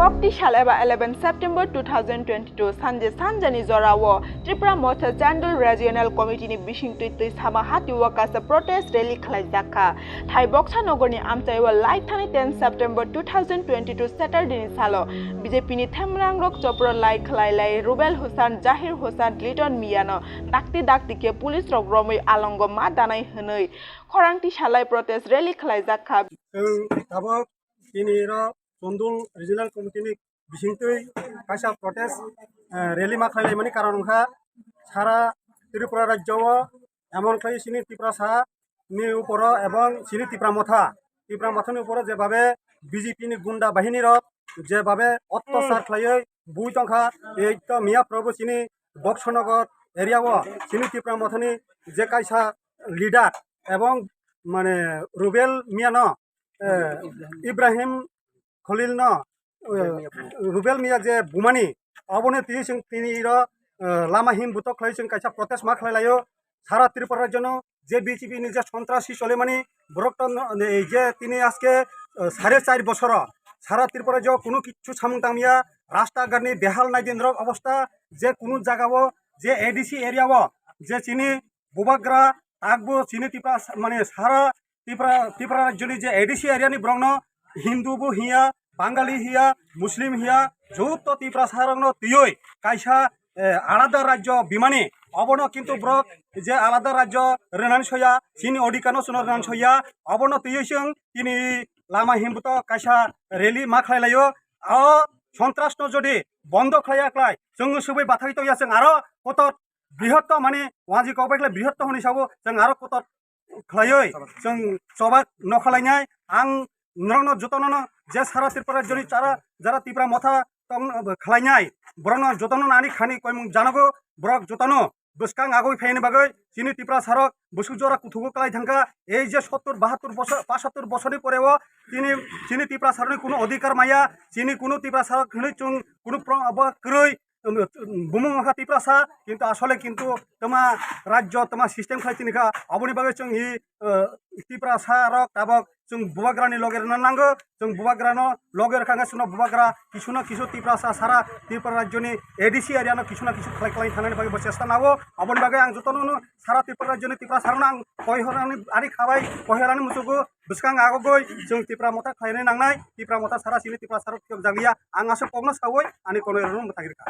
Kokti Shaleba 11 September 2022 Sanje Sanjani Zorawo Tripura Motor Chandul Regional Committee ni Bishingtui Sama Hati Workers protest rally Khlaizaka Thai Boxa Nogoni Amtaiwa Light 10 September 2022 Saturday ni Salo BJP ni Themrang Rok Chopro Light Khailai Rubel Husan Jahir Husan Liton Miano Dakti ke Police Rok Romoy Alongo Ma Danai Hanoi Khorangti Shalai protest rally Khlaizaka Tabok ini Chandul Regional Committee ni Bishingtui kaisa protest rally ma khailai mani karon kha sara Tripura rajyo emon khai sini Tripura sa ni uporo ebong sini Tripura motha ni uporo jebabe BJP ni gunda bahini ro jebabe অত্যাচার khlai bui tongkha ei to miya prabhu sini Boxanagar area o sini Tripura motha ni je kaisa leader ebong mane rubel miya no Ibrahim Khalil no rubel miya je bumani abone tini ro lama him butok khlai sing kaisa protest ma khlailayo সারা ত্রিপুরার জন্য যে BJP নিজে সন্ত্রাসী চলে মানে বরকটন এই যে তিনি আজকে 4.5 বছর সারা ত্রিপুরা যে কোনো কিছু সামুংতামিয়া রাস্তাঘাটনি বেহাল নাই দিন অবস্থা যে কোনো জায়গাও যে এডিসি এরিয়াও যে চিনি বুবাগ্রা আগবো চিনি ত্রিপুরা মানে সারা ত্রিপুরা রাজ্যনি যে এডিসি এরিয়ানি ব্রংন হিন্দুবো হিয়া বাঙালি হিয়া মুসলিম হিয়া যৌথ ত্রিপুরা সারংন তুই কাইসা আলাদা রাজ্য বিমানে অবন কিন্তু ব্রক যে আলাদা রাজ্য রেনান সইয়া চিনি অডিকানো সুন রেনান সইয়া অবন তুইসং তিনি লামা হিমবুত কাইসা রেলি মা খাইলাইও আ সন্ত্রাস যদি বন্ধ খাইয়াক্লাই जों सुबै बाथाय तया जों आरो कत बृहत्त माने वाजि कबायक्ला बृहत्त हनि साबो जों आरो कत खलायै जों सबा नखालायनाय आं नरनो जतननो जे सारा त्रिपुरा जनि जारा त्रिपुरा मथा खलायनाय ब्रनो जतन नानि खानि कयमुं जानागो ब्रक जतन बसकां आगै फैनो बागै चिनि त्रिपुरा सारक बसुजरा कुथुगो कलाय थांगा এই যে 70 72 বছর 75 বছরের পরেও তিনি চিনি ত্রিপুরা সারনি কোনো অধিকার মায়া চিনি কোনো ত্রিপুরা সারক হনি চুং কোনো ক্রয় বুমুং হা ত্রিপুরা সা কিন্তু আসলে কিন্তু তোমা রাজ্য তোমা সিস্টেম খাই তিনিখা অবনি বাগে চুং হি ত্রিপুরা সারক তাবক जों बुबाग्रानि लगेर नांगो जों बुबाग्रानो लगेर खांगा सुनो बुबाग्रा किछु ना किछु त्रिपुरा सारा त्रिपुरा राज्यनि एडिसि एरियानो किछु ना किछु खालाय थानायनि बागै बसेस्ता नावो अबनि बागै आं जतनो सारा त्रिपुरा राज्यनि त्रिपुरा सारनो आं कयहरानि आरि खाबाय कयहरानि मुसुगो बिसकां आगोगै जों त्रिपुरा मथा खायनाय नांनाय त्रिपुरा मथा सारा सिनि त्रिपुरा सारक जागिया आं आसो पगनो सावै आनि कोनो रनो मथागिरखा